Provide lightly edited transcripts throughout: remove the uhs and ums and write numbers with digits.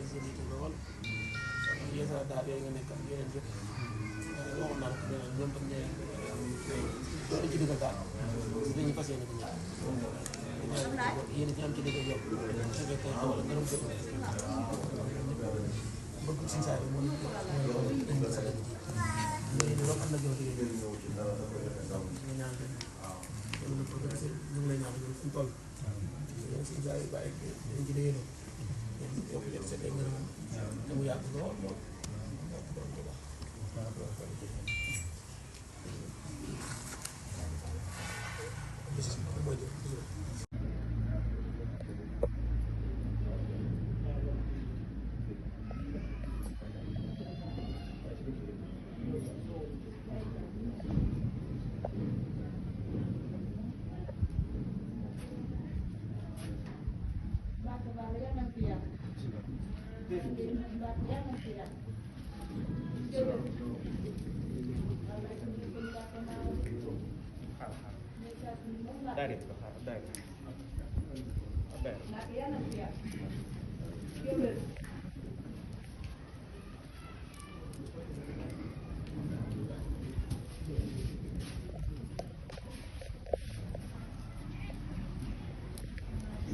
seen yitte lool yéen a daal yooyu nga nekk ak yeneen yëpp waxoon naa ko ñeneen ñoom tam ñeneen dañ ci dëggal daal dañuy fas yéene ko ñëw yéen ci am ci dëggal yow su fekkee wala ngërëm jot bëgg si saa yi moom dañ ko sa dëgg ji loolu am na jow ci ñu ñaan ñu ngi lay ñaan fu ñu toll si saa yi bàyyi dañ ci dëggaloo yokk leen seen ay ngërëm te mu yàgg lool lool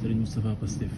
Serigne Moustapha Pastef